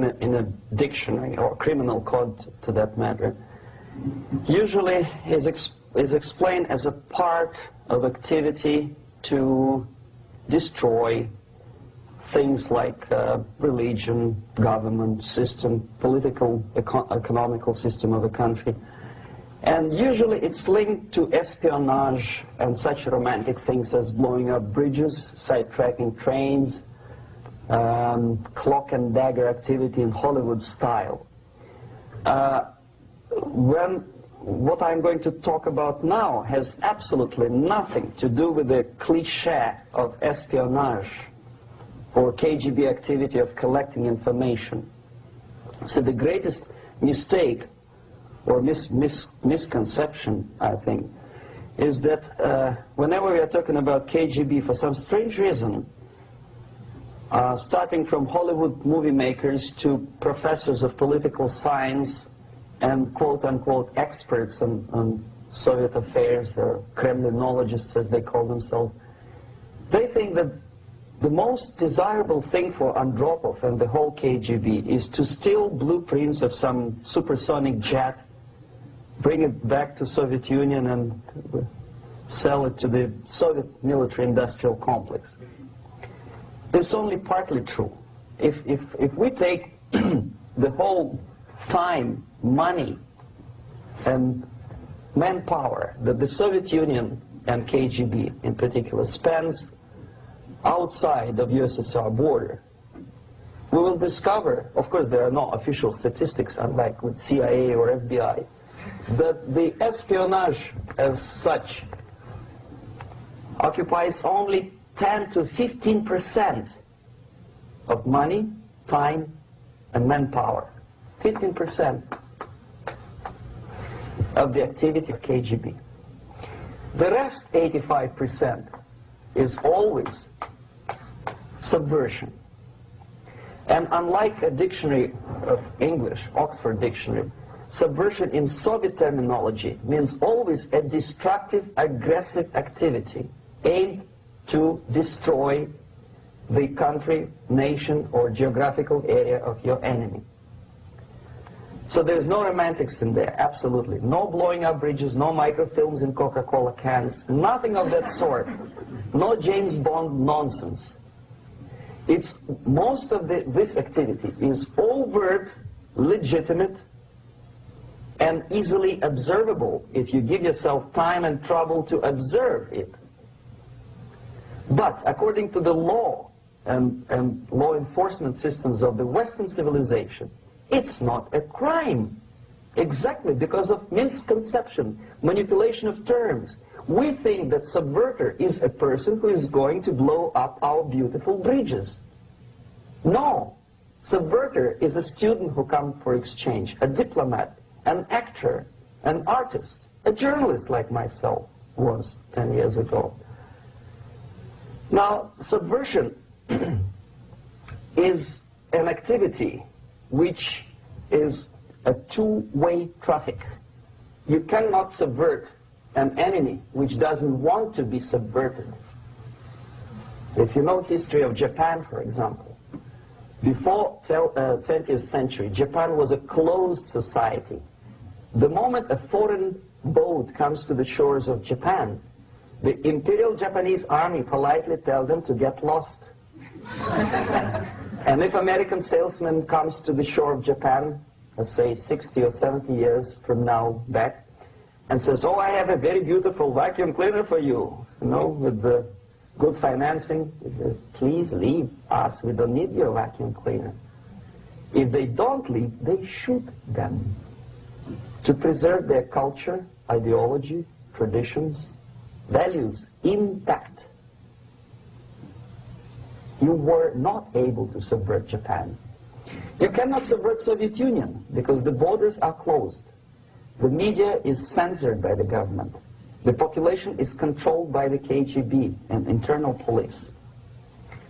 in a dictionary or criminal code to that matter, usually is explained as a part of activity to destroy things like religion, government, system, political, economical system of a country. And usually it's linked to espionage and such romantic things as blowing up bridges, sidetracking trains, cloak and dagger activity in Hollywood style. What I'm going to talk about now has absolutely nothing to do with the cliché of espionage or KGB activity of collecting information. So the greatest mistake or misconception, I think, is that whenever we are talking about KGB, for some strange reason, starting from Hollywood movie makers to professors of political science and quote-unquote experts on Soviet affairs, or Kremlinologists as they call themselves, they think that the most desirable thing for Andropov and the whole KGB is to steal blueprints of some supersonic jet, bring it back to Soviet Union and sell it to the Soviet military-industrial complex. It's only partly true. If we take the whole time, money, and manpower that the Soviet Union and KGB in particular spends outside of USSR border, we will discover, of course there are no official statistics unlike with CIA or FBI, that the espionage as such occupies only 10 to 15% of money, time, and manpower. 15% of the activity of KGB. The rest, 85%, is always subversion. And unlike a dictionary of English, Oxford Dictionary, subversion in Soviet terminology means always a destructive, aggressive activity aimed to destroy the country, nation, or geographical area of your enemy. So there's no romantics in there, absolutely. No blowing up bridges, no microfilms in Coca-Cola cans, nothing of that sort. No James Bond nonsense. It's most of this activity is overt, legitimate, and easily observable if you give yourself time and trouble to observe it. But according to the law and law enforcement systems of the Western civilization, it's not a crime. Exactly because of misconception, manipulation of terms. We think that subverter is a person who is going to blow up our beautiful bridges. No. Subverter is a student who comes for exchange, a diplomat, an actor, an artist, a journalist like myself was 10 years ago. Now, subversion is an activity which is a two-way traffic. You cannot subvert an enemy which doesn't want to be subverted. If you know history of Japan, for example, before 20th century, Japan was a closed society. The moment a foreign boat comes to the shores of Japan, the Imperial Japanese Army politely tells them to get lost. And if American salesman comes to the shore of Japan, let's say 60 or 70 years from now back, and says, oh, I have a very beautiful vacuum cleaner for you, with the good financing, he says, please leave us, we don't need your vacuum cleaner. If they don't leave, they shoot them to preserve their culture, ideology, traditions, values intact. You were not able to subvert Japan. You cannot subvert Soviet Union because the borders are closed. The media is censored by the government. The population is controlled by the KGB and internal police.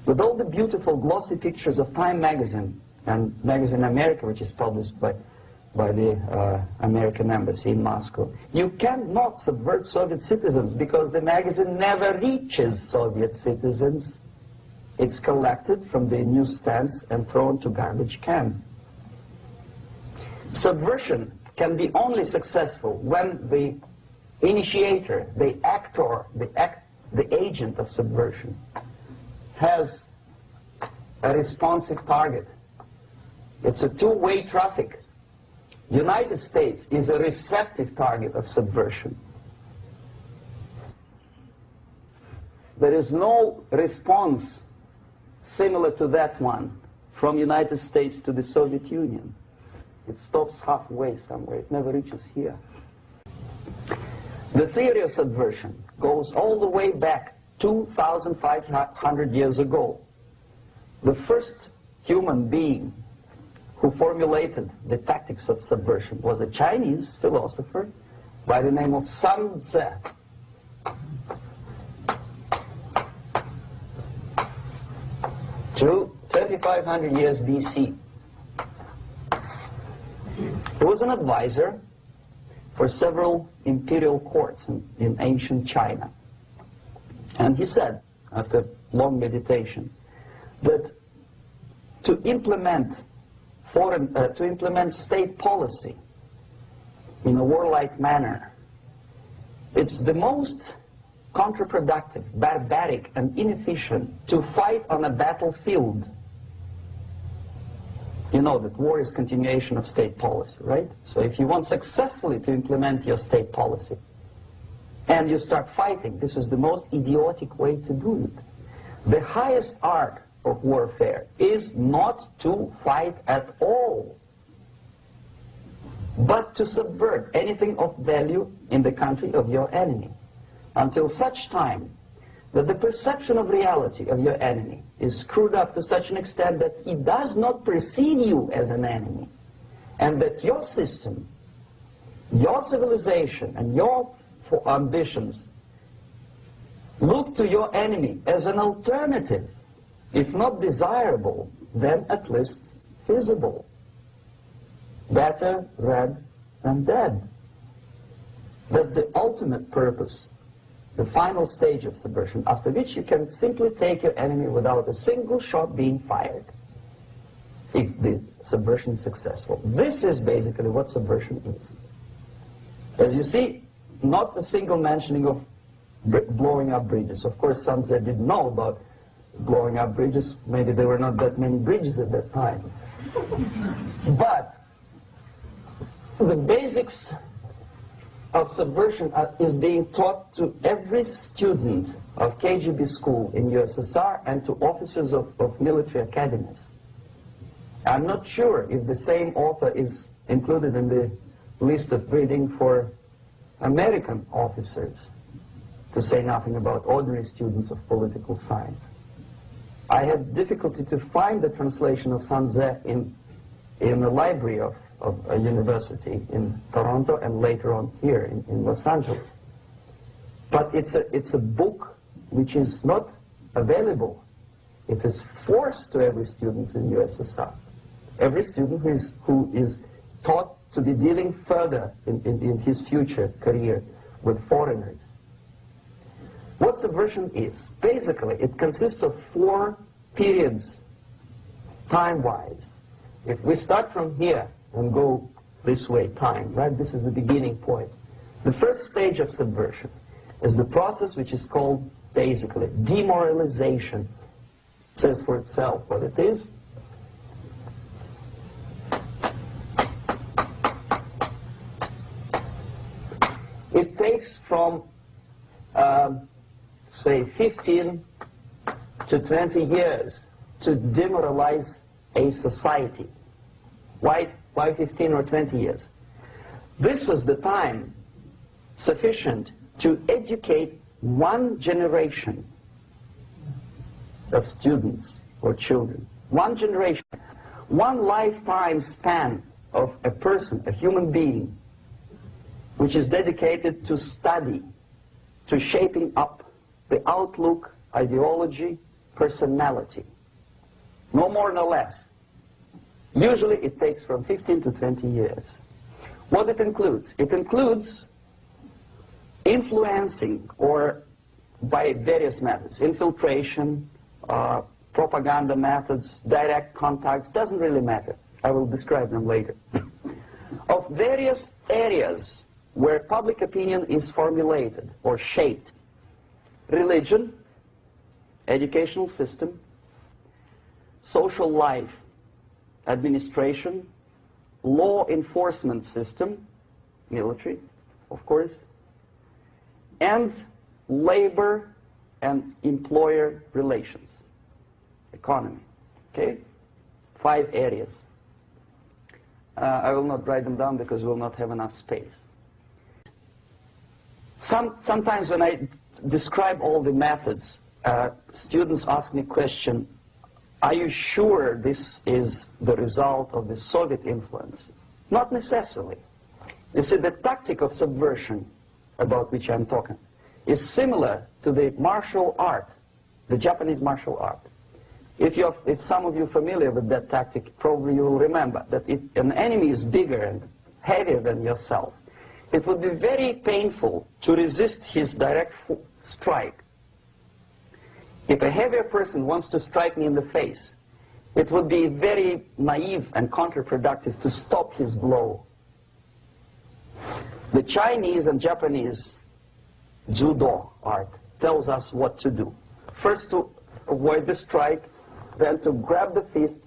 With all the beautiful glossy pictures of Time magazine and Magazine America, which is published by the American embassy in Moscow, you cannot subvert Soviet citizens because the magazine never reaches Soviet citizens. It's collected from the newsstands and thrown to garbage can. Subversion can be only successful when the initiator, the actor, the agent of subversion has a responsive target. It's a two-way traffic. United States is a receptive target of subversion. There is no response similar to that one from United States to the Soviet Union. It stops halfway somewhere. It never reaches here. The theory of subversion goes all the way back 2,500 years ago. The first human being who formulated the tactics of subversion was a Chinese philosopher by the name of Sun Tzu. 2,500 years BC. He was an advisor for several imperial courts in ancient China. And he said, after long meditation, that to implement state policy in a warlike manner, it's the most counterproductive, barbaric, and inefficient to fight on a battlefield. You know that war is continuation of state policy, right? So if you want successfully to implement your state policy, and you start fighting, this is the most idiotic way to do it. The highest art of warfare is not to fight at all, but to subvert anything of value in the country of your enemy, until such time that the perception of reality of your enemy is screwed up to such an extent that he does not perceive you as an enemy, and that your system, your civilization, and your ambitions look to your enemy as an alternative, if not desirable, then at least feasible. Better red than dead. That's the ultimate purpose, the final stage of subversion, after which you can simply take your enemy without a single shot being fired, if the subversion is successful. This is basically what subversion is. As you see, not a single mentioning of blowing up bridges. Of course, Sun Tzu didn't know about blowing up bridges. Maybe there were not that many bridges at that time. But the basics of subversion is being taught to every student of KGB school in USSR and to officers of military academies. I'm not sure if the same author is included in the list of reading for American officers, to say nothing about ordinary students of political science. I had difficulty to find the translation of Sun Tzu in the library of a university in Toronto and later on here in Los Angeles. But it's a book which is not available. It is forced to every student in USSR. Every student who is taught to be dealing further in his future career with foreigners. What subversion is? Basically, it consists of 4 periods, time-wise. If we start from here and go this way, time, right? This is the beginning point. The first stage of subversion is the process which is called, basically, demoralization. It says for itself what it is. It takes from, say, 15 to 20 years to demoralize a society. Why 15 or 20 years? This is the time sufficient to educate one generation of students or children. One generation, one lifetime span of a person, a human being, which is dedicated to study, to shaping up the outlook, ideology, personality. No more, no less. Usually it takes from 15 to 20 years. What it includes? It includes influencing, or by various methods, infiltration, propaganda methods, direct contacts, doesn't really matter. I will describe them later. of various areas where public opinion is formulated or shaped. Religion, educational system, social life, administration, law enforcement system, military, of course, and labor and employer relations, economy. Okay? 5 areas. I will not write them down because we will not have enough space. Sometimes when I describe all the methods, students ask me question, are you sure this is the result of the Soviet influence? Not necessarily. You see, the tactic of subversion, about which I'm talking, is similar to the martial art, the Japanese martial art. If some of you are familiar with that tactic, probably you will remember that if an enemy is bigger and heavier than yourself, it would be very painful to resist his direct strike. If a heavier person wants to strike me in the face, it would be very naive and counterproductive to stop his blow. The Chinese and Japanese judo art tells us what to do. First to avoid the strike, then to grab the fist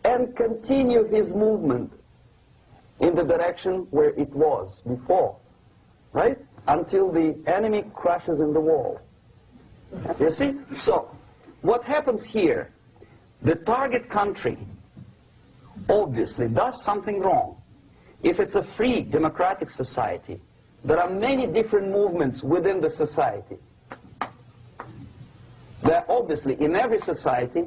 and continue his movement in the direction where it was before, right? Until the enemy crashes in the wall. You see? So, what happens here? The target country obviously does something wrong. If it's a free democratic society, there are many different movements within the society. There obviously, in every society,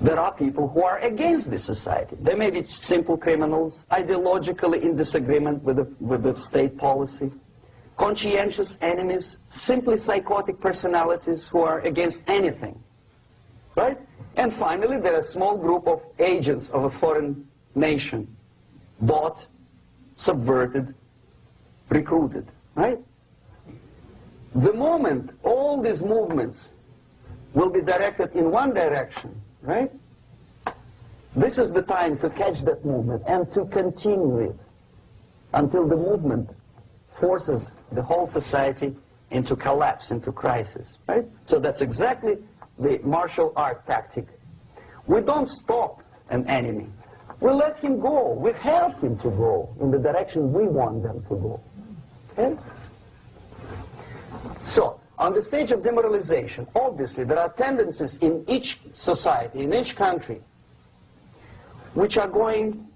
there are people who are against the society. They may be simple criminals, ideologically in disagreement with the state policy, conscientious enemies, simply psychotic personalities who are against anything, right? And finally, there are a small group of agents of a foreign nation, bought, subverted, recruited, right? The moment all these movements will be directed in one direction, right? This is the time to catch that movement and to continue it until the movement forces the whole society into collapse, into crisis, right? So that's exactly the martial art tactic. We don't stop an enemy. We let him go. We help him to go in the direction we want them to go. Okay? So, on the stage of demoralization, obviously there are tendencies in each society, in each country, which are going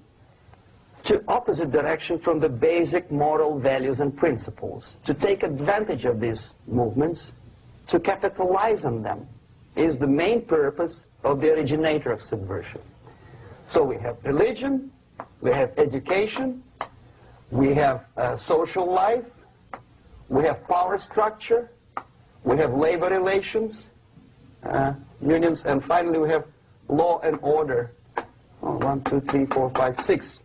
to opposite direction from the basic moral values and principles. To take advantage of these movements, to capitalize on them, is the main purpose of the originator of subversion. So we have religion, we have education, we have social life, we have power structure, we have labor relations, unions, and finally we have law and order. 1, 2, 3, 4, 5, 6.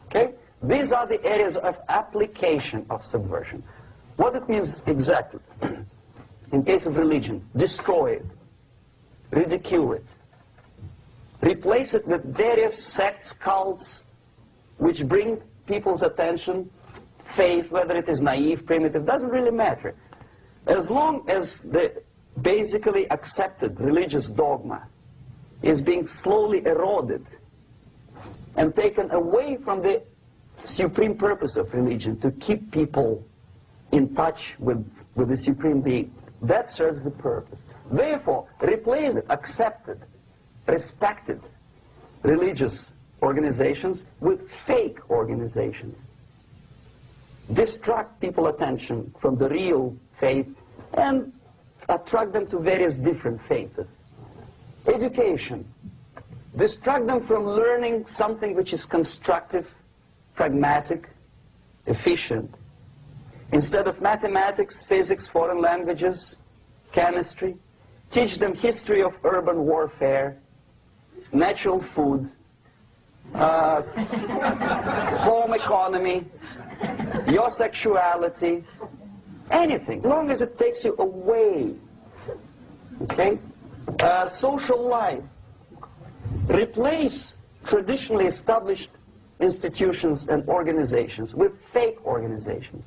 Okay? These are the areas of application of subversion. What it means exactly? In case of religion, destroy it, ridicule it, replace it with various sects, cults, which bring people's attention, faith, whether it is naive, primitive, doesn't really matter. As long as the basically accepted religious dogma is being slowly eroded and taken away from the supreme purpose of religion, to keep people in touch with the supreme being, that serves the purpose. Therefore, replace it, accepted, respected religious organizations with fake organizations. Distract people's attention from the real faith and attract them to various different faiths. Education. Distract them from learning something which is constructive, pragmatic, efficient. Instead of mathematics, physics, foreign languages, chemistry, teach them history of urban warfare, natural food, home economy, your sexuality, anything, as long as it takes you away. Okay? Social life. Replace traditionally established institutions and organizations with fake organizations.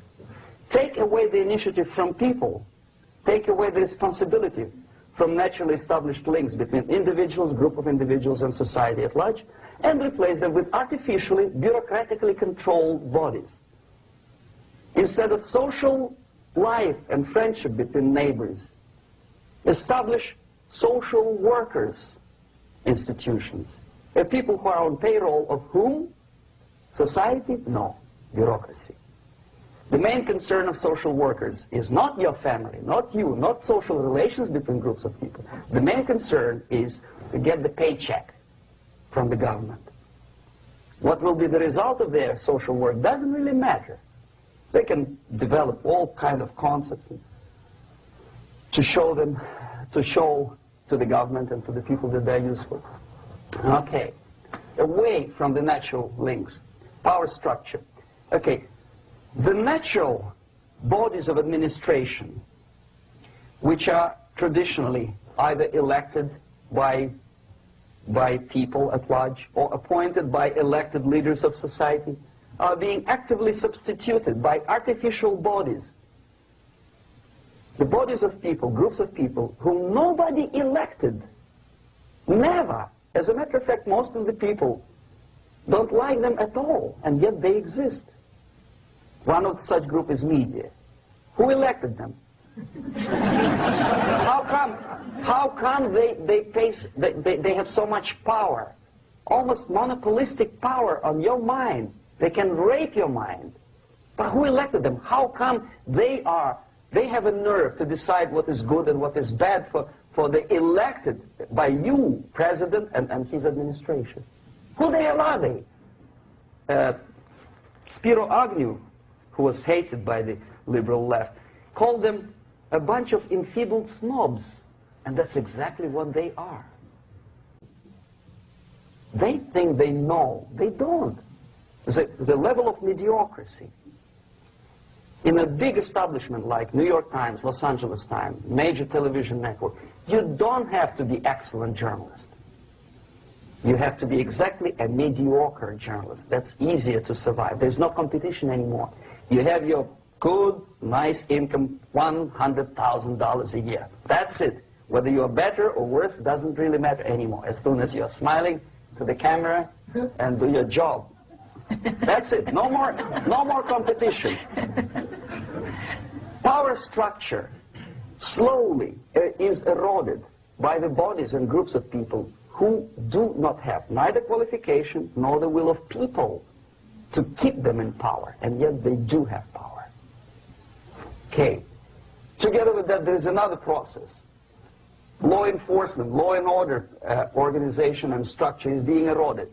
Take away the initiative from people. Take away the responsibility from naturally established links between individuals, group of individuals, and society at large, and replace them with artificially, bureaucratically controlled bodies. Instead of social life and friendship between neighbors, establish social workers institutions. People who are on payroll of whom? Society? No. Bureaucracy. The main concern of social workers is not your family, not you, not social relations between groups of people. The main concern is to get the paycheck from the government. What will be the result of their social work doesn't really matter. They can develop all kind of concepts to show to the government and to the people that they're useful. Okay, away from the natural links, power structure. Okay, the natural bodies of administration, which are traditionally either elected by people at large or appointed by elected leaders of society, are being actively substituted by artificial bodies. The bodies of people, groups of people, whom nobody elected. Never. As a matter of fact, most of the people don't like them at all, and yet they exist. One of such group is media. Who elected them? How come they have so much power? Almost monopolistic power on your mind. They can rape your mind. But who elected them? How come they have a nerve to decide what is good and what is bad for the elected by you, president, and his administration? Who the hell are they? Spiro Agnew, who was hated by the liberal left, called them a bunch of enfeebled snobs. And that's exactly what they are. They think they know. They don't. The level of mediocrity. In a big establishment like New York Times, Los Angeles Times, major television network, you don't have to be excellent journalist. You have to be exactly a mediocre journalist. That's easier to survive. There's no competition anymore. You have your good, nice income, $100,000 a year. That's it. Whether you're better or worse doesn't really matter anymore. As soon as you're smiling to the camera and do your job. That's it. No more competition. Power structure slowly is eroded by the bodies and groups of people who do not have neither qualification nor the will of people to keep them in power, and yet they do have power. Okay. Together with that, there's another process. Law enforcement, law and order organization and structure is being eroded.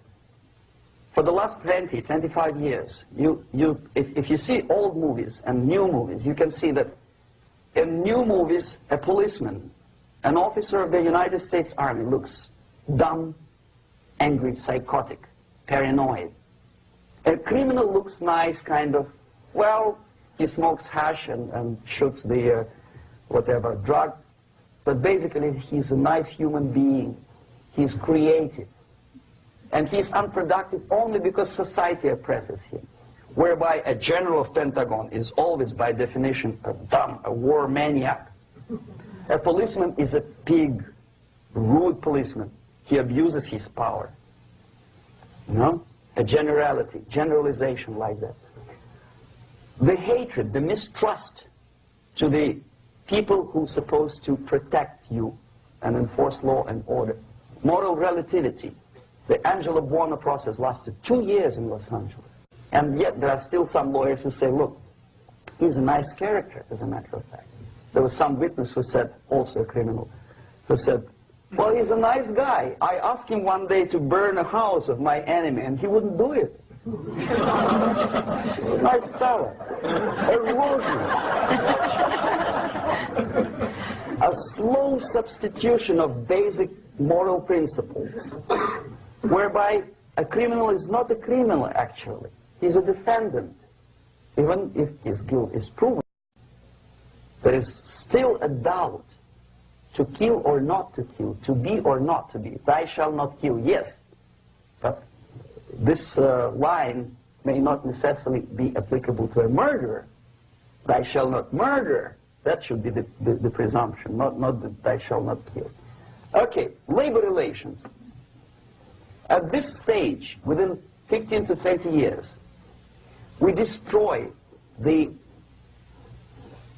For the last 20, 25 years, if you see old movies and new movies, you can see that in new movies, a policeman, an officer of the United States Army looks dumb, angry, psychotic, paranoid. A criminal looks nice, kind of, well, he smokes hash and shoots the whatever drug, but basically he's a nice human being. He's creative. And he's unproductive only because society oppresses him. Whereby a general of Pentagon is always, by definition, a dumb, a war maniac. A policeman is a pig, rude policeman. He abuses his power. You know? A generalization like that. The hatred, the mistrust to the people who are supposed to protect you and enforce law and order. Moral relativity. The Angelo Buono process lasted 2 years in Los Angeles. And yet there are still some lawyers who say, look, he's a nice character, as a matter of fact. There was some witness who said, also a criminal, who said, well, he's a nice guy. I asked him one day to burn a house of my enemy, and he wouldn't do it. He's a nice fellow. Erosion. A slow substitution of basic moral principles, whereby a criminal is not a criminal, actually. He's a defendant. Even if his guilt is proven, there is still a doubt to kill or not to kill, to be or not to be. Thou shalt not kill, yes. But this line may not necessarily be applicable to a murderer. Thou shalt not murder. That should be the presumption, not that thou shalt not kill. Okay, labor relations. At this stage, within 15 to 20 years, we destroy the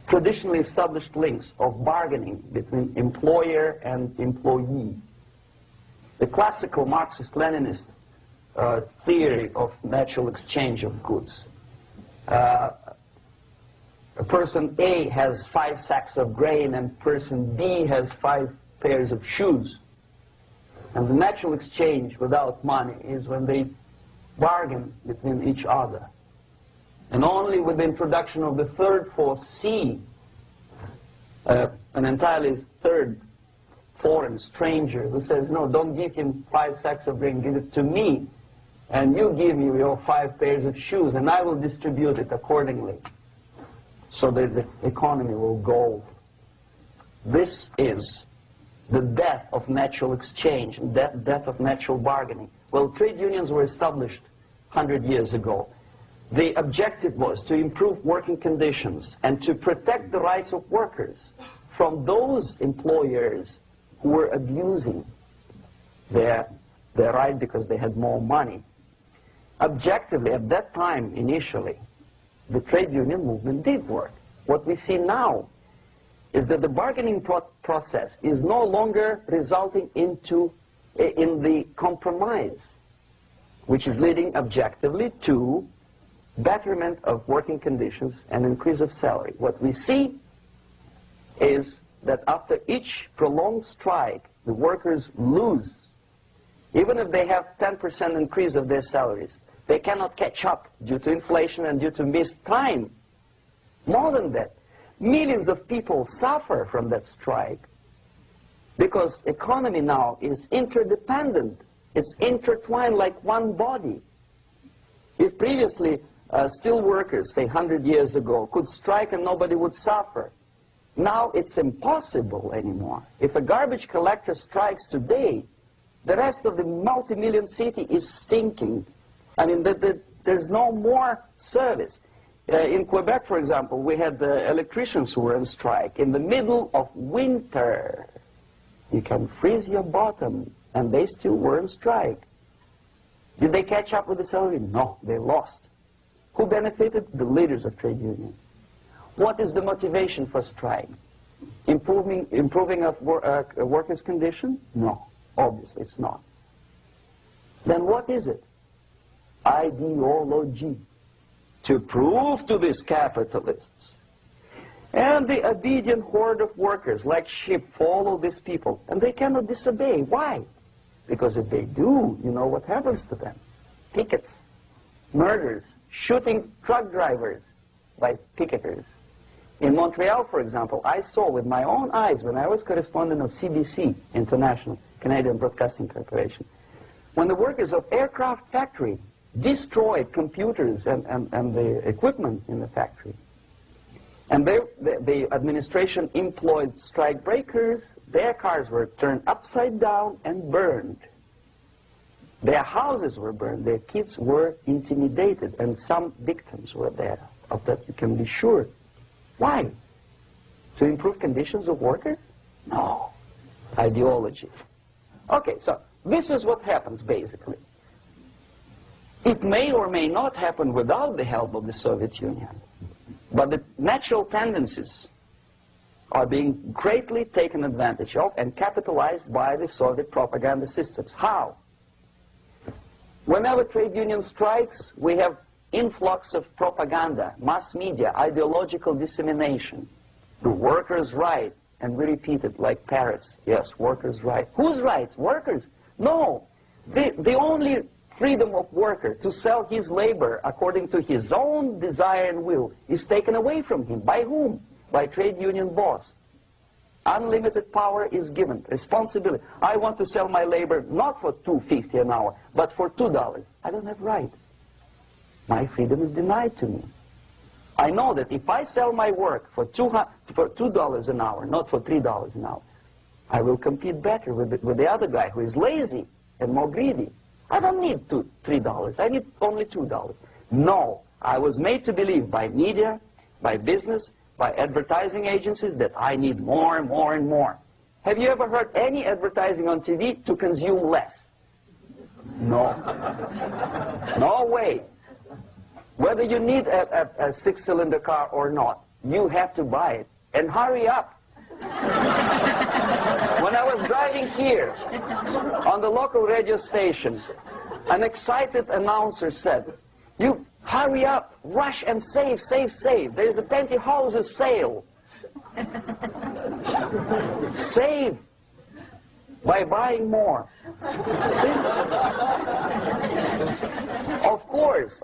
traditionally established links of bargaining between employer and employee. The classical Marxist-Leninist theory of natural exchange of goods. Person A has 5 sacks of grain and person B has 5 pairs of shoes. And the natural exchange without money is when they bargain between each other. And only with the introduction of the third force, C, an entirely third foreign stranger who says, no, don't give him 5 sacks of grain, give it to me, and you give me your 5 pairs of shoes, and I will distribute it accordingly, so that the economy will go. This is the death of natural exchange, death of natural bargaining. Well, trade unions were established 100 years ago. The objective was to improve working conditions and to protect the rights of workers from those employers who were abusing their right because they had more money. Objectively, at that time, initially, the trade union movement did work. What we see now is that the bargaining process is no longer resulting in the compromise, which is leading objectively to betterment of working conditions and increase of salary. What we see is that after each prolonged strike, the workers lose. Even if they have 10% increase of their salaries, they cannot catch up due to inflation and due to missed time. More than that, millions of people suffer from that strike because economy now is interdependent. It's intertwined like one body. If previously steel workers, say 100 years ago, could strike and nobody would suffer, now it's impossible anymore. If a garbage collector strikes today, the rest of the multi-million city is stinking. I mean, there's no more service. In Quebec, for example, we had the electricians who were on strike in the middle of winter. You can freeze your bottom, and they still were on strike. Did they catch up with the salary? No, they lost. Who benefited? The leaders of trade unions. What is the motivation for strike? Improving of workers' condition? No, obviously it's not. Then what is it? Ideology. To prove to these capitalists. And the obedient horde of workers, like sheep, follow these people. And they cannot disobey. Why? Because if they do, you know what happens to them. Pickets, murders, shooting truck drivers by picketers. In Montreal, for example, I saw with my own eyes when I was correspondent of CBC, International, Canadian Broadcasting Corporation, when the workers of aircraft factory destroyed computers and the equipment in the factory. And the administration employed strike breakers. Their cars were turned upside down and burned. Their houses were burned. Their kids were intimidated. And some victims were there. Of that you can be sure. Why? To improve conditions of workers? No. Ideology. Okay, so this is what happens basically. It may or may not happen without the help of the Soviet Union. But the natural tendencies are being greatly taken advantage of and capitalized by the Soviet propaganda systems. How? Whenever trade union strikes, we have influx of propaganda, mass media, ideological dissemination. The workers' right, and we repeat it like parrots. Yes, workers' right. Whose rights? Workers? No. The only freedom of worker to sell his labor according to his own desire and will is taken away from him. By whom? By trade union boss. Unlimited power is given. Responsibility. I want to sell my labor not for $2.50 an hour, but for $2. I don't have right. My freedom is denied to me. I know that if I sell my work for $2 an hour, not for $3 an hour, I will compete better with the other guy who is lazy and more greedy. I don't need $3. I need only $2. No, I was made to believe by media, by business, by advertising agencies that I need more and more and more. Have you ever heard any advertising on TV to consume less? No. No way. Whether you need a six-cylinder car or not, you have to buy it. And hurry up. When I was driving here, on the local radio station, an excited announcer said, "You hurry up, rush and save, save, save. There is a pantyhose sale." Save by buying more. Of course.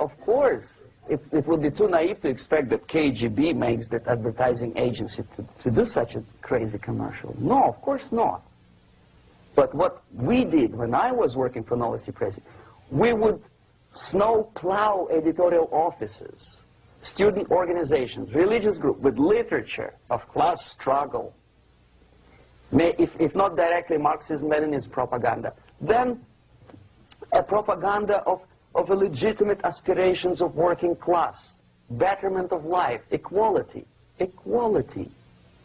It would be too naive to expect that KGB makes that advertising agency to do such a crazy commercial. No, of course not. But what we did when I was working for Novosti Press, we would snow plow editorial offices, student organizations, religious groups with literature of class struggle, if not directly Marxism-Leninism propaganda, then a propaganda of a legitimate aspirations of working class, betterment of life, equality,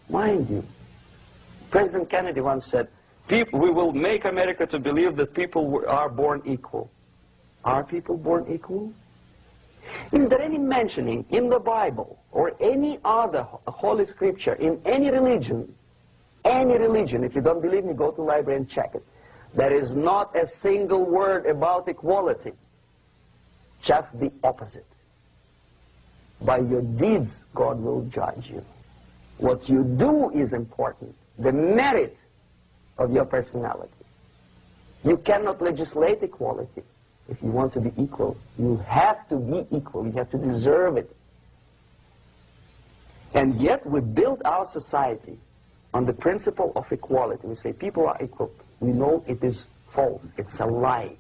mind you. President Kennedy once said, we will make America to believe that people are born equal. Are people born equal? Is there any mentioning in the Bible or any other holy scripture in any religion, if you don't believe me, go to the library and check it. There is not a single word about equality. Just the opposite. By your deeds, God will judge you. What you do is important. The merit of your personality. You cannot legislate equality. If you want to be equal, you have to be equal. You have to deserve it. And yet we build our society on the principle of equality. We say people are equal. We know it is false. It's a lie.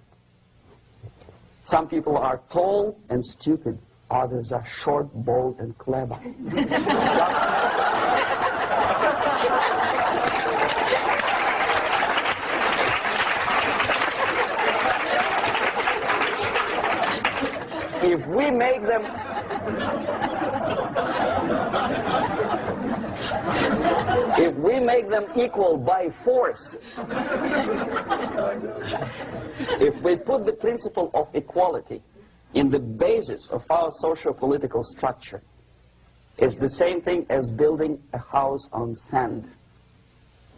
Some people are tall and stupid. Others are short, bold, and clever. If we make them equal by force, if we put the principle of equality in the basis of our socio-political structure, it's the same thing as building a house on sand.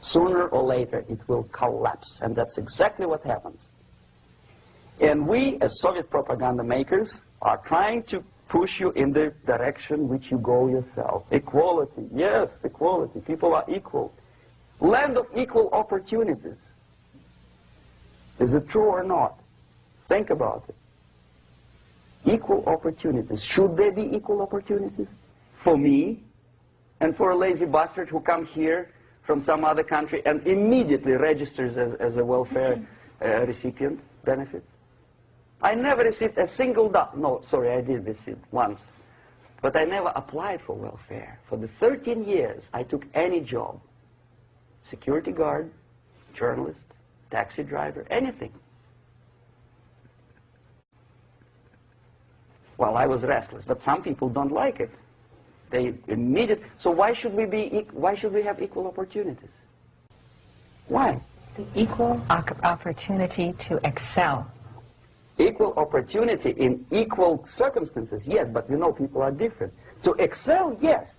Sooner or later it will collapse, and that's exactly what happens. And we, as Soviet propaganda makers, are trying to push you in the direction which you go yourself. Equality, yes, equality. People are equal. Land of equal opportunities. Is it true or not? Think about it. Equal opportunities. Should there be equal opportunities? For me, and for a lazy bastard who comes here from some other country and immediately registers as a welfare recipient, benefits? I never received a single dollar. No, sorry, I did receive once. But I never applied for welfare. For the 13 years, I took any job. Security guard, journalist, taxi driver, anything. Well, I was restless, but some people don't like it. They immediately. So why should we have equal opportunities? Why? The equal opportunity to excel. Equal opportunity in equal circumstances, yes, but you know people are different. To excel, yes,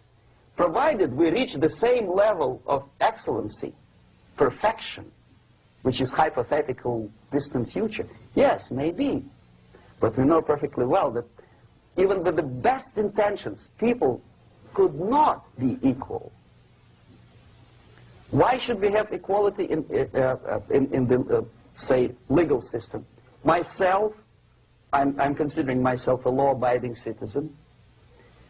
provided we reach the same level of excellency, perfection, which is hypothetical, distant future. Yes, maybe. But we know perfectly well that even with the best intentions, people could not be equal. Why should we have equality in the, say, legal system? Myself, I'm considering myself a law-abiding citizen,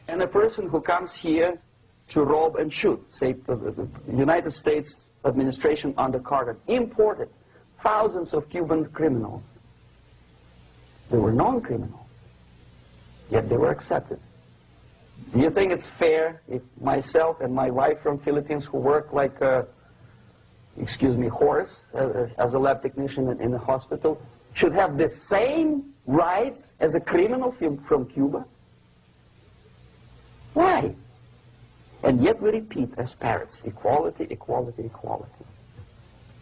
and a person who comes here to rob and shoot, say, the United States administration under Carter, imported thousands of Cuban criminals. They were non-criminals, yet they were accepted. Do you think it's fair if myself and my wife from Philippines, who work like a, excuse me, horse, as a lab technician in the hospital, should have the same rights as a criminal from Cuba? Why? And yet we repeat as parrots, equality, equality, equality.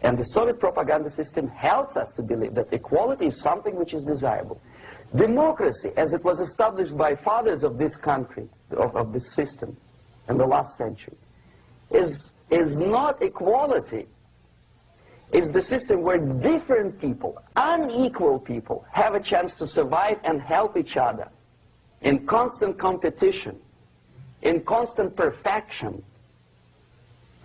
And the Soviet propaganda system helps us to believe that equality is something which is desirable. Democracy, as it was established by fathers of this country, of this system in the last century, is not equality. It's the system where different people, unequal people, have a chance to survive and help each other in constant competition, in constant perfection,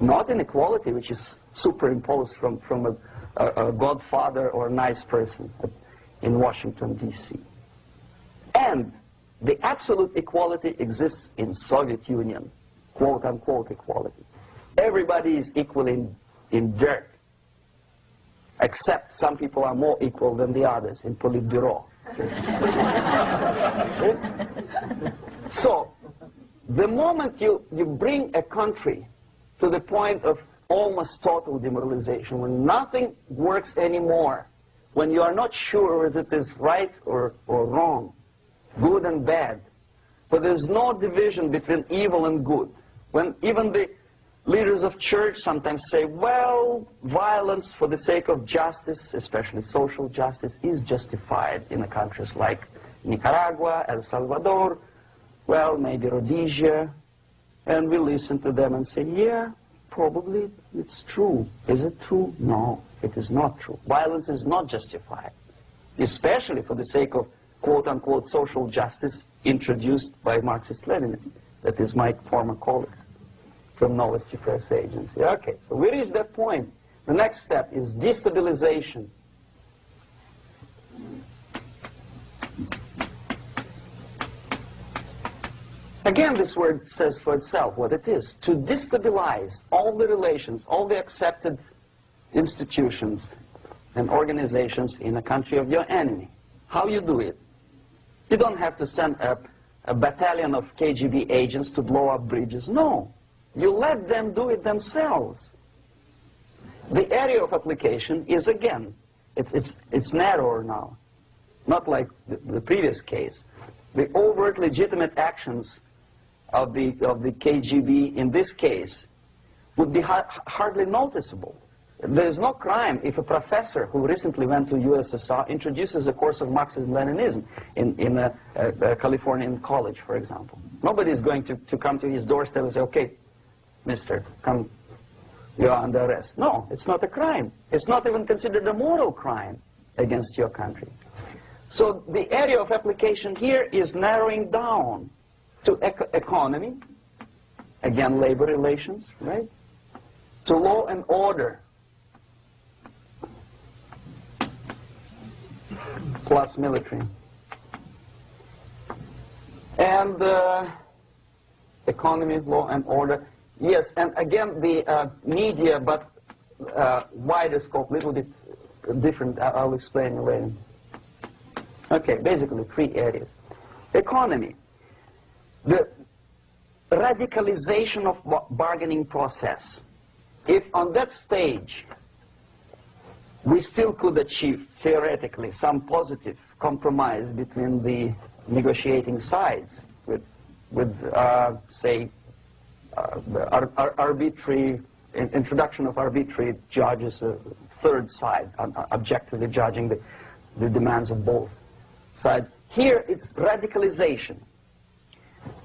not in equality, which is superimposed from a godfather or a nice person in Washington, D.C. And the absolute equality exists in Soviet Union, quote-unquote equality. Everybody is equal in dirt, except some people are more equal than the others in Politburo. So, the moment you bring a country to the point of almost total demoralization, when nothing works anymore, when you are not sure whether it is right or wrong, good and bad, but there's no division between evil and good, when even the leaders of church sometimes say, well, violence for the sake of justice, especially social justice, is justified in the countries like Nicaragua, El Salvador, well, maybe Rhodesia, and we listen to them and say, yeah, probably it's true. Is it true? No, it is not true. Violence is not justified, especially for the sake of quote-unquote social justice introduced by Marxist-Leninists, that is my former colleagues from Novosti Press Agency. Okay, so we reached that point. The next step is destabilization. Again, this word says for itself what it is. To destabilize all the relations, all the accepted institutions and organizations in a country of your enemy. How you do it? You don't have to send a battalion of KGB agents to blow up bridges. No. You let them do it themselves. The area of application is, again, it's narrower now. Not like the previous case. The overt legitimate actions of the KGB in this case would be hardly noticeable. There is no crime if a professor who recently went to USSR introduces a course of Marxism-Leninism in a Californian college, for example. Nobody is going to come to his doorstep and say, okay, mister, come, you are under arrest. No, it's not a crime. It's not even considered a moral crime against your country. So the area of application here is narrowing down to economy, again labor relations, right? To law and order, plus military. And economy, law and order. Yes, and again the media, but wider scope, a little bit different. I'll explain later. Okay, basically 3 areas. Economy. The radicalization of bargaining process. If on that stage we still could achieve, theoretically, some positive compromise between the negotiating sides with say, arbitrary, introduction of arbitrary judges, a third side, objectively judging the demands of both sides. Here it's radicalization.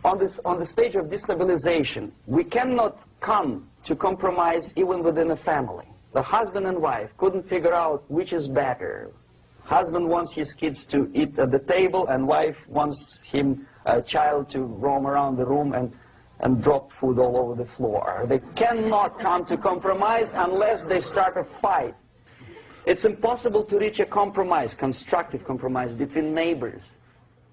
On the stage of destabilization, we cannot come to compromise even within a family. The husband and wife couldn't figure out which is better. Husband wants his kids to eat at the table, and wife wants a child to roam around the room and drop food all over the floor. They cannot come to compromise unless they start a fight. It's impossible to reach a compromise, constructive compromise, between neighbors.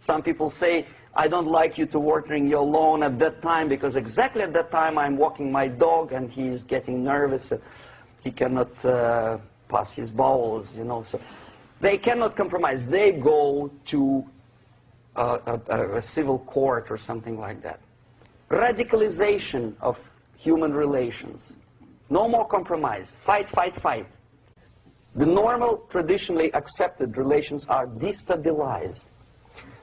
Some people say, I don't like you to watering your lawn at that time because exactly at that time I'm walking my dog and he's getting nervous. He cannot pass his bowels, you know. So they cannot compromise. They go to a civil court or something like that. Radicalization of human relations. No more compromise. Fight, fight, fight. The normal, traditionally accepted relations are destabilized.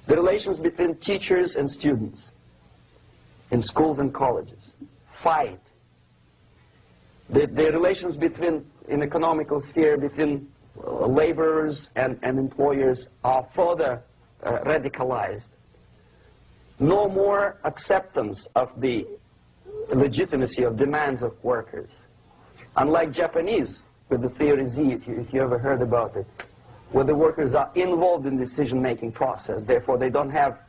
The relations between teachers and students in schools and colleges fight. The relations between, in economical sphere, between laborers and employers are further radicalized. No more acceptance of the legitimacy of demands of workers. Unlike Japanese, with the theory Z, if you ever heard about it, where the workers are involved in the decision-making process, therefore they don't have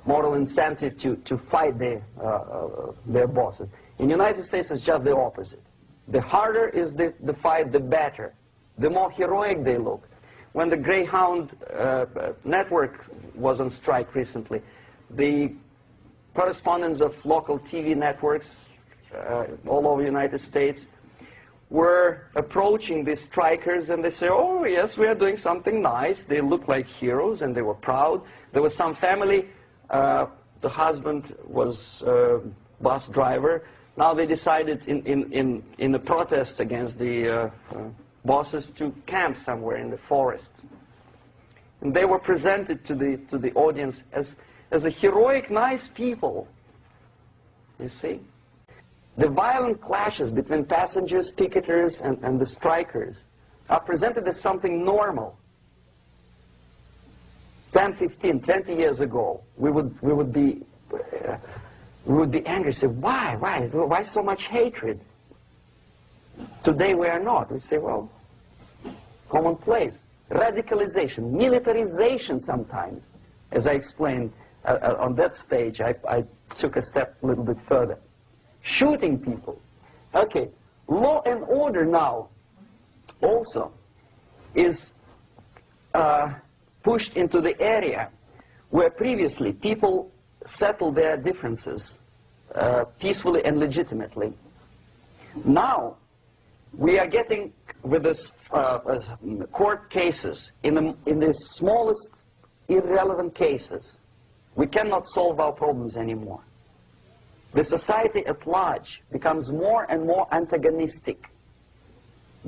moral incentive to fight their bosses. In the United States, it's just the opposite. The harder is the fight, the better. The more heroic they look. When the Greyhound network was on strike recently, the correspondents of local TV networks all over the United States were approaching the strikers, and they say, oh yes, we are doing something nice. They look like heroes, and they were proud. There was some family, the husband was a bus driver. Now they decided in a protest against the bosses to camp somewhere in the forest. And they were presented to the audience as a heroic, nice people, you see. The violent clashes between passengers, picketers, and the strikers are presented as something normal. 10, 15, 20 years ago, we would be angry, say, why so much hatred? Today we are not. We say, well, commonplace. Radicalization, militarization sometimes. As I explained on that stage, I took a step a little bit further. Shooting people. Okay, law and order now also is pushed into the area where previously people settled their differences peacefully and legitimately. Now we are getting with this court cases in the smallest irrelevant cases. We cannot solve our problems anymore. The society at large becomes more and more antagonistic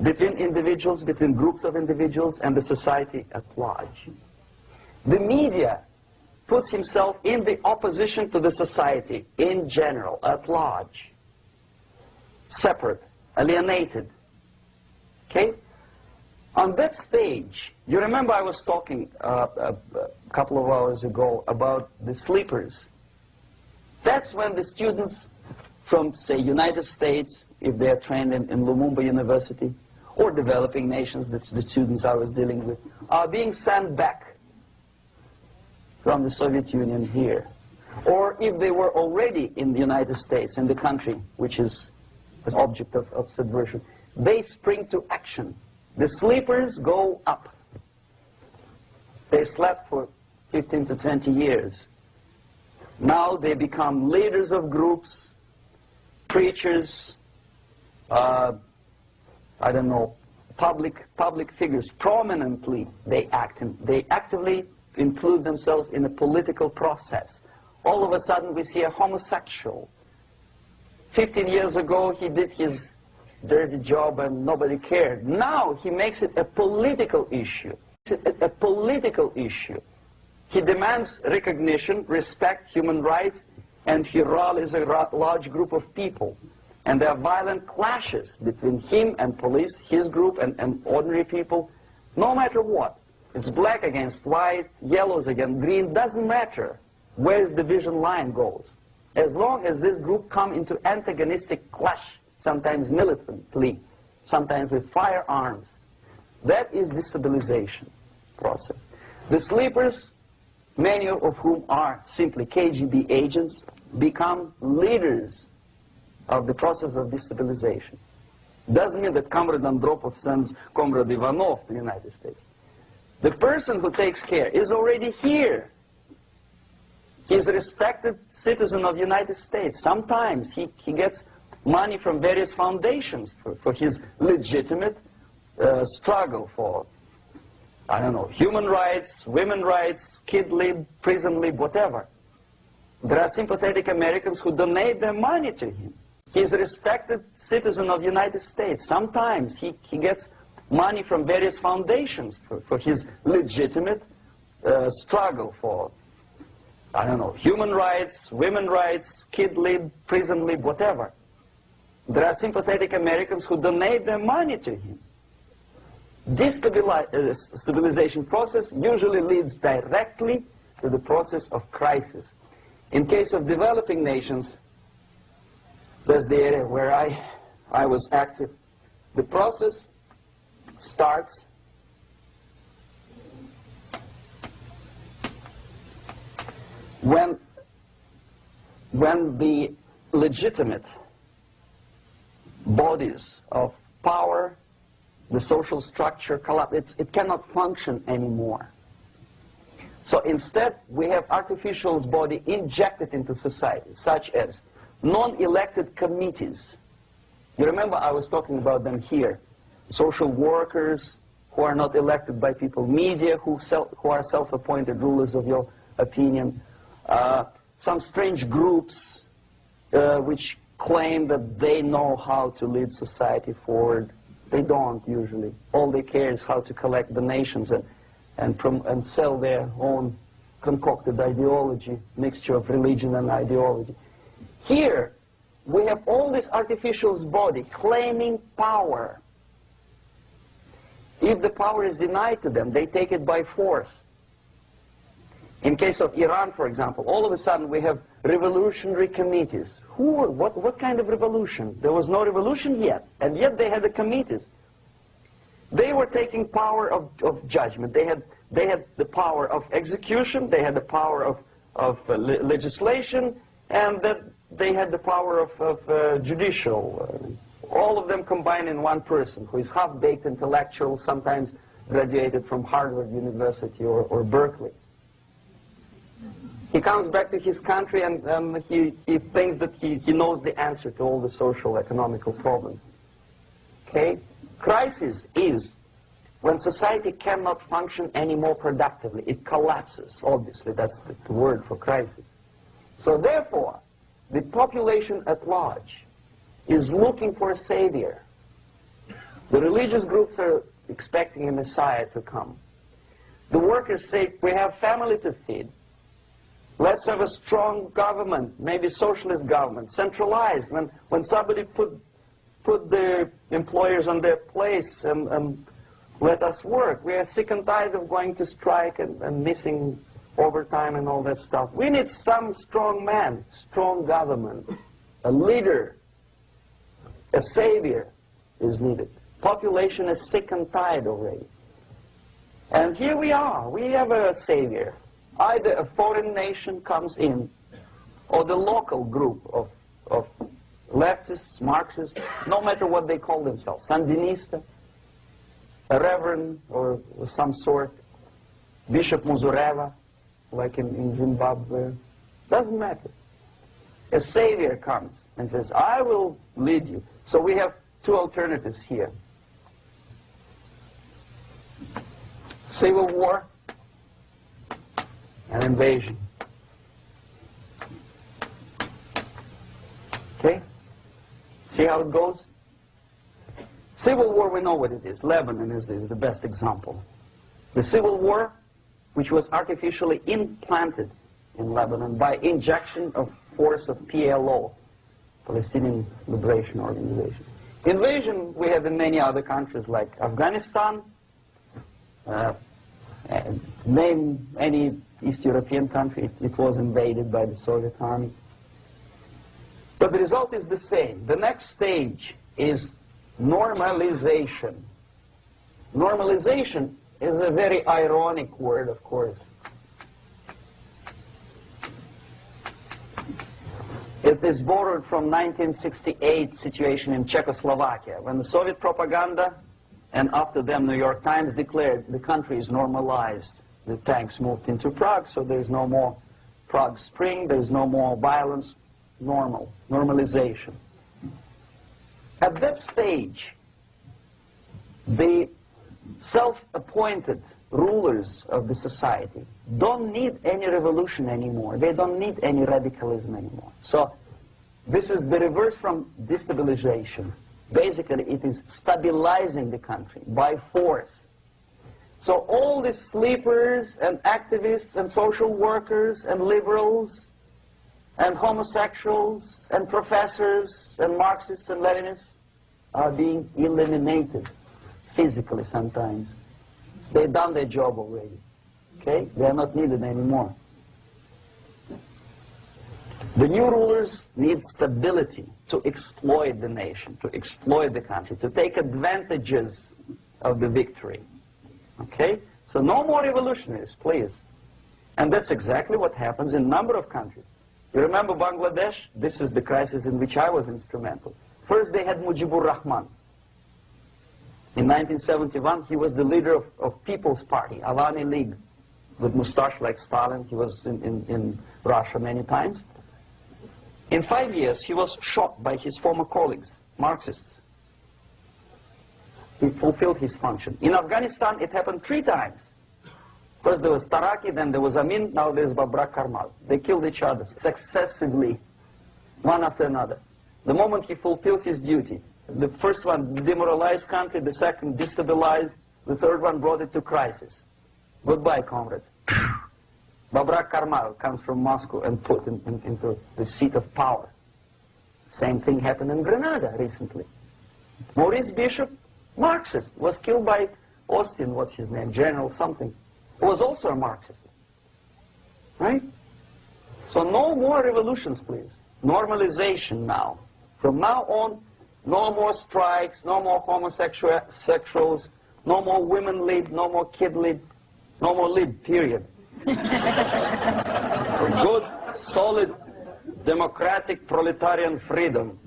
between individuals, between groups of individuals, and the society at large. The media puts himself in the opposition to the society in general, at large. Separate, alienated. Okay? On that stage, you remember I was talking a couple of hours ago about the sleepers. That's when the students from, say, United States, if they are trained in Lumumba University, or developing nations, that's the students I was dealing with, are being sent back from the Soviet Union here. Or if they were already in the United States, in the country which is the object of subversion, they spring to action. The sleepers go up. They slept for 15 to 20 years. Now they become leaders of groups, preachers, I don't know, public figures. Prominently they actively include themselves in a political process. All of a sudden we see a homosexual. 15 years ago he did his dirty job and nobody cared. Now he makes it a political issue. A political issue. He demands recognition, respect, human rights, and he rallies a large group of people. And there are violent clashes between him and police, his group and ordinary people, no matter what. It's black against white, yellows against green, doesn't matter where the division line goes. As long as this group come into antagonistic clash, sometimes militantly, sometimes with firearms, that is destabilization process. The sleepers, many of whom are simply KGB agents, become leaders of the process of destabilization. Doesn't mean that Comrade Andropov sends Comrade Ivanov to the United States. The person who takes care is already here. He's a respected citizen of the United States. Sometimes he gets money from various foundations for his legitimate struggle for, I don't know, human rights, women's rights, kid lib, prison lib, whatever. There are sympathetic Americans who donate their money to him. He's a respected citizen of the United States. Sometimes he gets money from various foundations for his legitimate struggle for, I don't know, human rights, women rights, kid lib, prison lib, whatever. There are sympathetic Americans who donate their money to him. This stabilization process usually leads directly to the process of crisis. In case of developing nations, that's the area where I was active. The process starts when the legitimate bodies of power, the social structure collapse. It cannot function anymore. So instead, we have artificial body injected into society, such as non-elected committees. You remember I was talking about them here. Social workers who are not elected by people, media who are self-appointed rulers of your opinion, some strange groups which claim that they know how to lead society forward. They don't usually. All they care is how to collect donations and sell their own concocted ideology, mixture of religion and ideology. Here, we have all this artificial body claiming power. If the power is denied to them, they take it by force. In case of Iran, for example, all of a sudden we have revolutionary committees. What kind of revolution? There was no revolution yet, and yet they had the committees. They were taking power of judgment. They had the power of execution, they had the power of legislation, and that they had the power of judicial. All of them combined in one person, who is half-baked intellectual, sometimes graduated from Harvard University or Berkeley. He comes back to his country and he thinks that he knows the answer to all the social, economical problems. Okay? Crisis is when society cannot function any more productively. It collapses, obviously. That's the word for crisis. So therefore, the population at large is looking for a savior. The religious groups are expecting a Messiah to come. The workers say, we have family to feed. Let's have a strong government, maybe socialist government, centralized. When somebody put the employers on their place and let us work. We are sick and tired of going to strike and missing overtime and all that stuff. We need some strong man, strong government, a leader, a savior is needed. Population is sick and tired already. And here we are. We have a savior. Either a foreign nation comes in, or the local group of leftists, Marxists, no matter what they call themselves, Sandinista, a reverend or some sort, Bishop Muzureva, like in Zimbabwe, doesn't matter. A savior comes and says, I will lead you. So we have two alternatives here. Civil war and invasion. Okay? See how it goes? Civil war, we know what it is. Lebanon is the best example. The civil war, which was artificially implanted in Lebanon by injection of force of PLO, Palestinian Liberation Organization. Invasion we have in many other countries like Afghanistan, name any East European country, it was invaded by the Soviet army. But the result is the same. The next stage is normalization. Normalization is a very ironic word, of course. It is borrowed from 1968 situation in Czechoslovakia, when the Soviet propaganda, and after them New York Times, declared the country is normalized. The tanks moved into Prague, so there's no more Prague Spring, there's no more violence. Normalization. At that stage, the self-appointed rulers of the society don't need any revolution anymore. They don't need any radicalism anymore. So this is the reverse from destabilization. Basically, it is stabilizing the country by force. So all these sleepers and activists and social workers and liberals and homosexuals and professors and Marxists and Leninists are being eliminated physically sometimes. They've done their job already. Okay? They are not needed anymore. The new rulers need stability to exploit the nation, to exploit the country, to take advantages of the victory. Okay? So no more revolutionaries, please. And that's exactly what happens in a number of countries. You remember Bangladesh? This is the crisis in which I was instrumental. First they had Mujibur Rahman. In 1971, he was the leader of People's Party, Awami League, with mustache like Stalin. He was in Russia many times. In 5 years, he was shot by his former colleagues, Marxists. He fulfilled his function. In Afghanistan, it happened 3 times. First there was Taraki, then there was Amin, now there's Babrak Karmal. They killed each other successively, one after another. The moment he fulfills his duty, the first one demoralized country, the second destabilized, the third one brought it to crisis. Goodbye, comrades. Babrak Karmal comes from Moscow and put into the seat of power. Same thing happened in Grenada recently. Maurice Bishop, Marxist, was killed by Austin, what's his name, General something, who was also a Marxist. Right? So no more revolutions, please. Normalization now. From now on, no more strikes, no more homosexuals, no more women lib, no more kid lib, no more lib, period. Good, solid, democratic, proletarian freedom.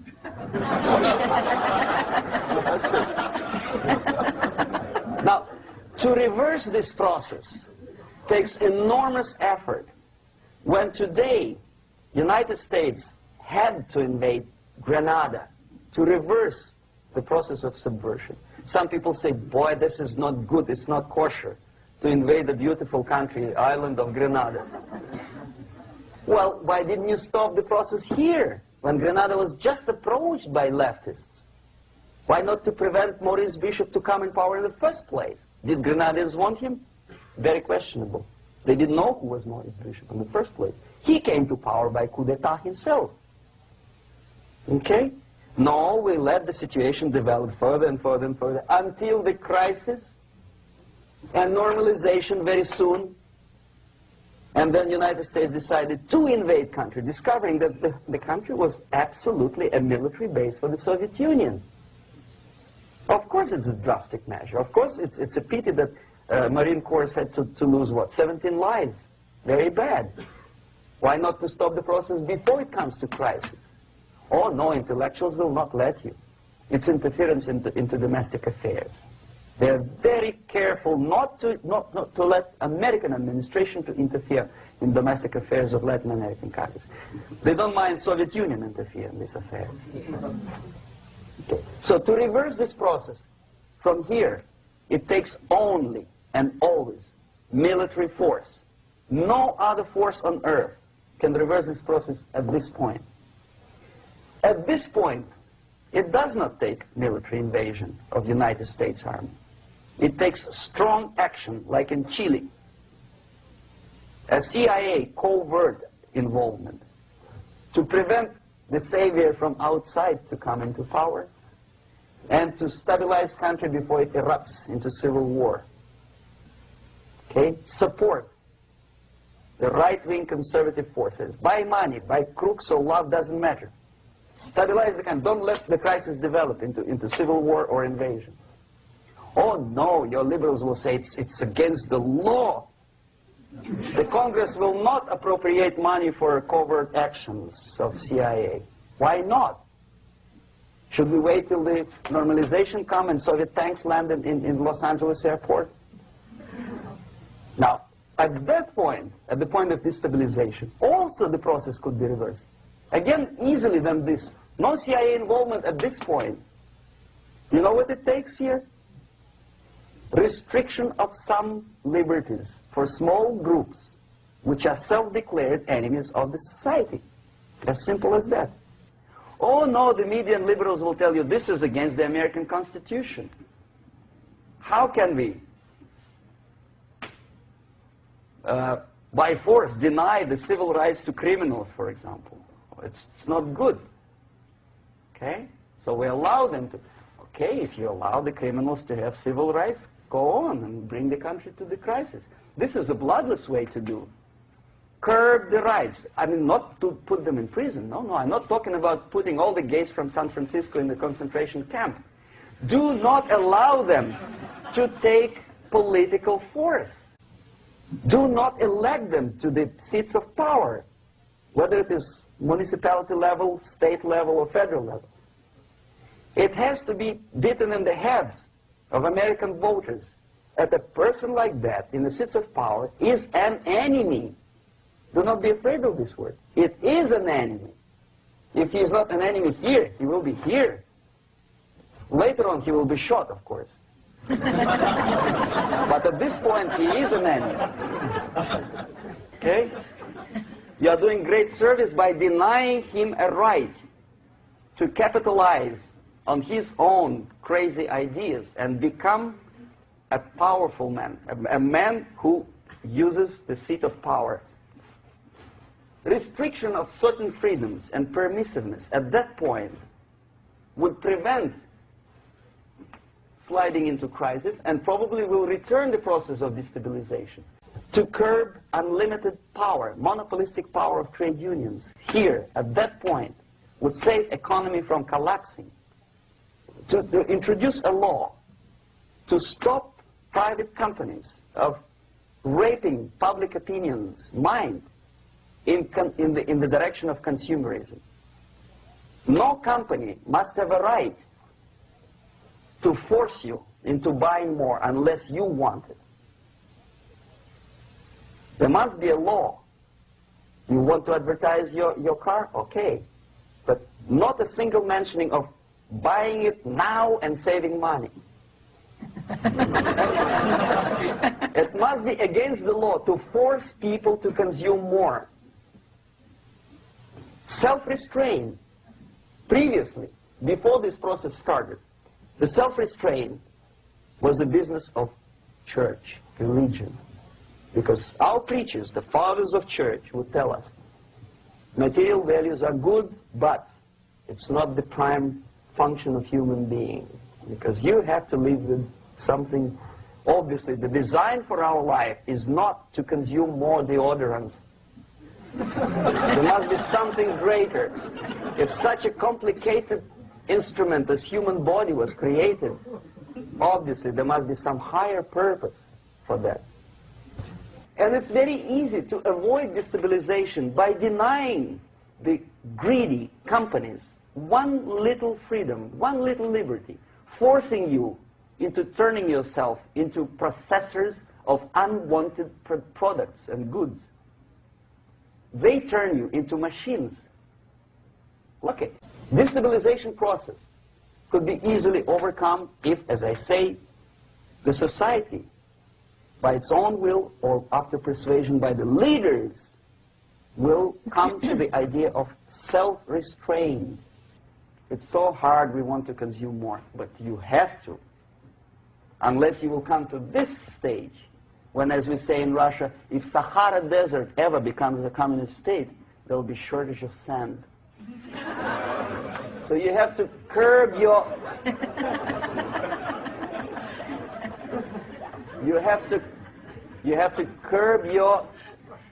Now, to reverse this process takes enormous effort. When today, United States had to invade Grenada to reverse the process of subversion. Some people say, boy, this is not good, it's not kosher to invade the beautiful country, island of Grenada. Well, why didn't you stop the process here, when Grenada was just approached by leftists? Why not to prevent Maurice Bishop to come in power in the first place? Did Grenadians want him? Very questionable. They didn't know who was Maurice Bishop in the first place. He came to power by coup d'etat himself. Okay? No, we let the situation develop further and further and further until the crisis and normalization very soon. And then the United States decided to invade country, discovering that the country was absolutely a military base for the Soviet Union. Of course it's a drastic measure. Of course it's a pity that Marine Corps had to lose, what, 17 lives. Very bad. Why not to stop the process before it comes to crisis? Oh no, intellectuals will not let you. It's interference into domestic affairs. They're very careful not to let American administration to interfere in domestic affairs of Latin American countries. They don't mind Soviet Union interfere in these affairs. Okay. So to reverse this process, from here, it takes only and always military force. No other force on earth can reverse this process at this point. At this point, it does not take military invasion of the United States Army. It takes strong action, like in Chile. A CIA covert involvement to prevent the savior from outside to come into power and to stabilize country before it erupts into civil war. Okay? Support the right-wing conservative forces. By money, by crooks or love, doesn't matter. Stabilize the country. Don't let the crisis develop into civil war or invasion. Oh no, your liberals will say it's against the law. The Congress will not appropriate money for covert actions of CIA. Why not? Should we wait till the normalization come and Soviet tanks land in Los Angeles airport? Now, at that point, at the point of destabilization, also the process could be reversed. Again, easily than this. No CIA involvement at this point. You know what it takes here? Restriction of some liberties for small groups which are self-declared enemies of the society. As simple as that. Oh no, the media and liberals will tell you this is against the American Constitution. How can we, by force, deny the civil rights to criminals, for example? It's not good. Okay? So we allow them to. Okay, if you allow the criminals to have civil rights, go on and bring the country to the crisis. This is a bloodless way to do. Curb the rights. I mean, not to put them in prison. No, no, I'm not talking about putting all the gays from San Francisco in the concentration camp. Do not allow them to take political force. Do not elect them to the seats of power, whether it is municipality level, state level, or federal level. It has to be beaten in the heads of American voters that a person like that in the seats of power is an enemy. Do not be afraid of this word. It is an enemy. If he is not an enemy here, he will be here. Later on, he will be shot, of course. But at this point, he is an enemy. Okay? You are doing great service by denying him a right to capitalize on his own crazy ideas and become a powerful man, a man who uses the seat of power. Restriction of certain freedoms and permissiveness at that point would prevent sliding into crisis and probably will return the process of destabilization. To curb unlimited power, monopolistic power of trade unions, here, at that point, would save economy from collapsing. To introduce a law to stop private companies of raping public opinion's mind in the direction of consumerism. No company must have a right to force you into buying more unless you want it. There must be a law. You want to advertise your car? Okay. But not a single mentioning of buying it now and saving money. It must be against the law to force people to consume more. Self-restraint. Previously, before this process started, the self-restraint was the business of church, religion. Because our preachers, the fathers of church, would tell us, material values are good, but it's not the prime function of human being. Because you have to live with something. Obviously, the design for our life is not to consume more deodorants. There must be something greater. If such a complicated instrument as human body was created, obviously there must be some higher purpose for that. And it's very easy to avoid destabilization by denying the greedy companies one little freedom, one little liberty, forcing you into turning yourself into processors of unwanted products and goods. They turn you into machines. Okay. Destabilization process could be easily overcome if, as I say, the society, by its own will or after persuasion by the leaders, will come to the idea of self-restraint. It's so hard, we want to consume more, but you have to. Unless you will come to this stage, when, as we say in Russia, if Sahara Desert ever becomes a communist state, there will be shortage of sand. So you have to curb your... you have to curb your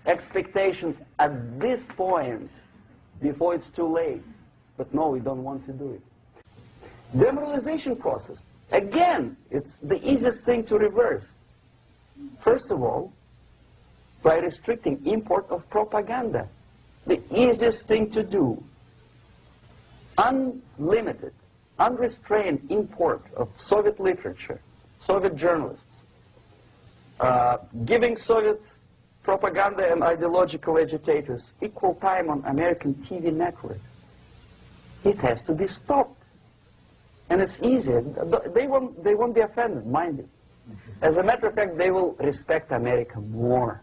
expectations at this point before it's too late. But no, we don't want to do it. Demoralization process. Again, it's the easiest thing to reverse. First of all, by restricting import of propaganda. The easiest thing to do. Unlimited, unrestrained import of Soviet literature, Soviet journalists, giving Soviet propaganda and ideological agitators equal time on American TV networks. It has to be stopped. And it's easy. They won't be offended, mind you. As a matter of fact, they will respect America more.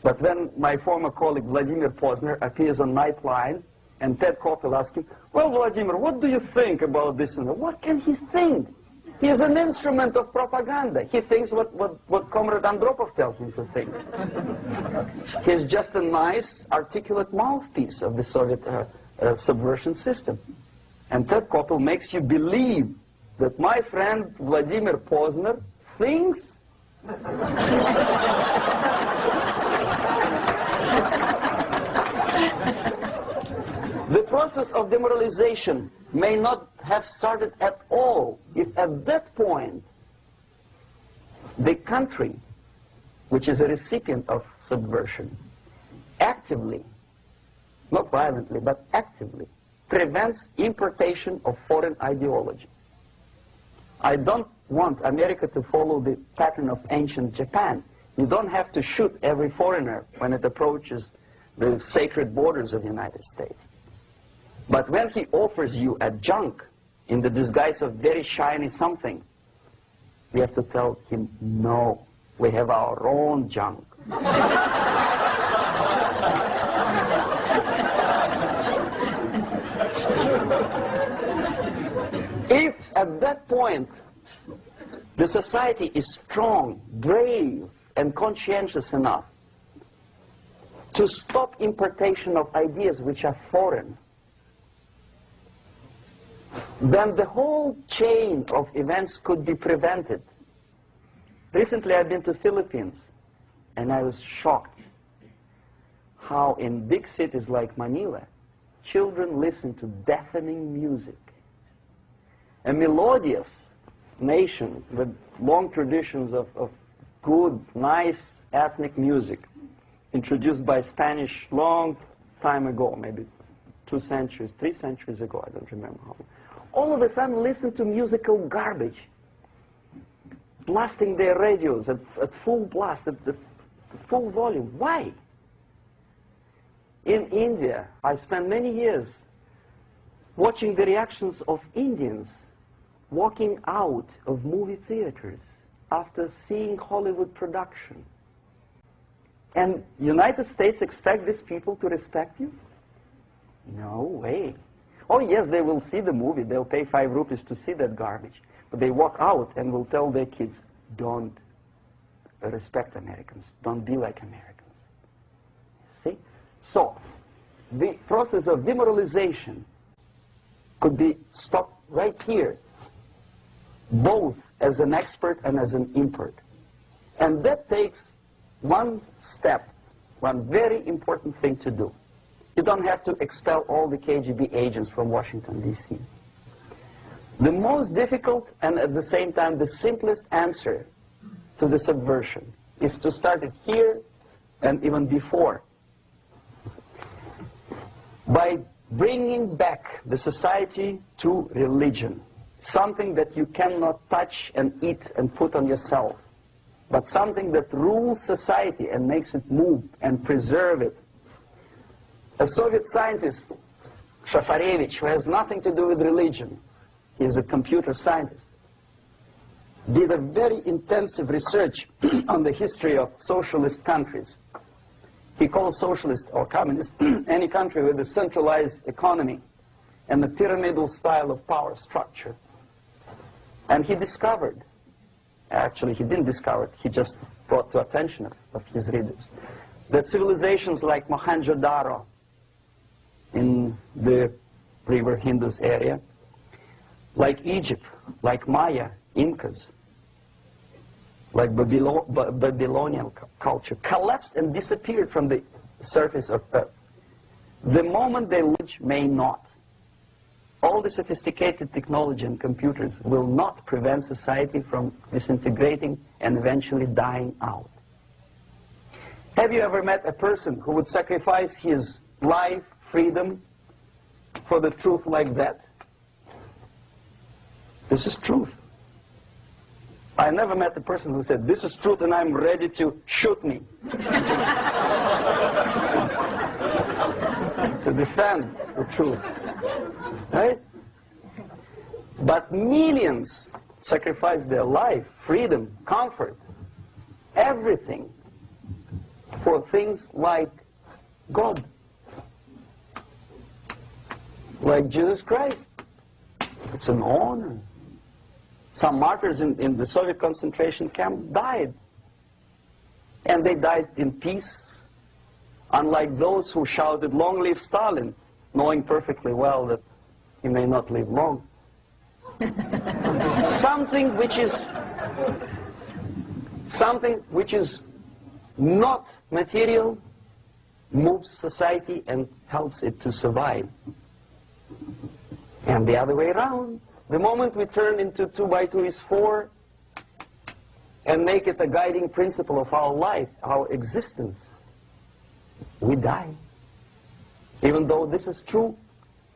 But when my former colleague Vladimir Posner appears on Nightline And Ted Koppel asked him, well, Vladimir, what do you think about this? And what can he think? He is an instrument of propaganda. He thinks what Comrade Andropov tells him to think. He's just a nice, articulate mouthpiece of the Soviet subversion system. And Ted Koppel makes you believe that my friend Vladimir Posner thinks the process of demoralization may not have started at all if at that point the country, which is a recipient of subversion, actively, not violently, but actively, prevents importation of foreign ideology. I don't want America to follow the pattern of ancient Japan. You don't have to shoot every foreigner when it approaches the sacred borders of the United States. But when he offers you a junk in the disguise of very shiny something, we have to tell him, no, we have our own junk. If at that point the society is strong, brave, and conscientious enough to stop importation of ideas which are foreign, then the whole chain of events could be prevented. Recently I've been to the Philippines, and I was shocked how in big cities like Manila, children listen to deafening music. A melodious nation with long traditions of good, nice ethnic music, introduced by Spanish long time ago, maybe 2 centuries, 3 centuries ago, I don't remember how. All of a sudden listen to musical garbage, blasting their radios at full blast, at full volume. Why? In India, I spent many years watching the reactions of Indians walking out of movie theaters after seeing Hollywood production. And United States expect these people to respect you? No way. Oh yes, they will see the movie, they'll pay 5 rupees to see that garbage. But they walk out and will tell their kids, don't respect Americans, don't be like Americans. See? So, the process of demoralization could be stopped right here, both as an expert and as an import. And that takes one step, one very important thing to do. You don't have to expel all the KGB agents from Washington, D.C. The most difficult and at the same time the simplest answer to the subversion is to start it here and even before, by bringing back the society to religion, something that you cannot touch and eat and put on yourself, but something that rules society and makes it move and preserve it. A Soviet scientist, Shafarevich, who has nothing to do with religion, he is a computer scientist, did a very intensive research on the history of socialist countries. He calls socialist or communist any country with a centralized economy and a pyramidal style of power structure. And he discovered, actually he didn't discover it, he just brought to attention of his readers, that civilizations like Mohenjo-Daro in the river Indus area, like Egypt, like Maya, Incas, like Babylonian culture, collapsed and disappeared from the surface of Earth. The moment they may not. All the sophisticated technology and computers will not prevent society from disintegrating and eventually dying out. Have you ever met a person who would sacrifice his life, freedom, for the truth like that? This is truth. I never met a person who said, this is truth and I'm ready to shoot me. To defend the truth. Right? But millions sacrifice their life, freedom, comfort, everything for things like God. Like Jesus Christ. It's an honor. Some martyrs in the Soviet concentration camp died. And they died in peace, unlike those who shouted, "Long live Stalin," knowing perfectly well that he may not live long. Something which is not material moves society and helps it to survive. And the other way around, the moment we turn into 2 by 2 is 4 and make it a guiding principle of our life, our existence, we die. Even though this is true,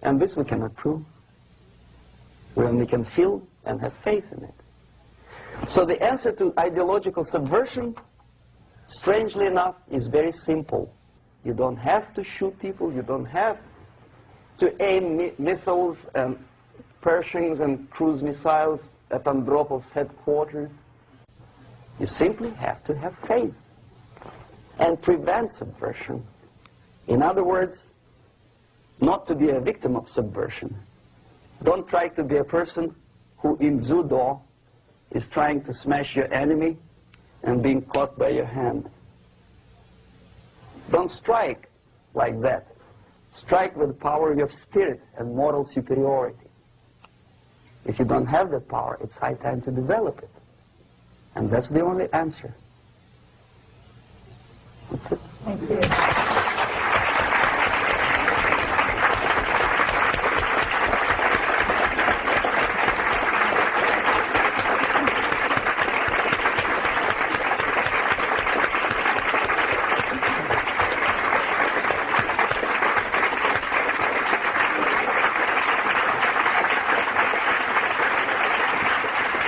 and this we cannot prove. We only can feel and have faith in it. So the answer to ideological subversion, strangely enough, is very simple. You don't have to shoot people, you don't have to aim missiles and Pershings and cruise missiles at Andropov's headquarters. You simply have to have faith and prevent subversion. In other words, not to be a victim of subversion. Don't try to be a person who in judo is trying to smash your enemy and being caught by your hand. Don't strike like that. Strike with the power of your spirit and moral superiority. If you don't have that power, it's high time to develop it. And that's the only answer. That's it. Thank you.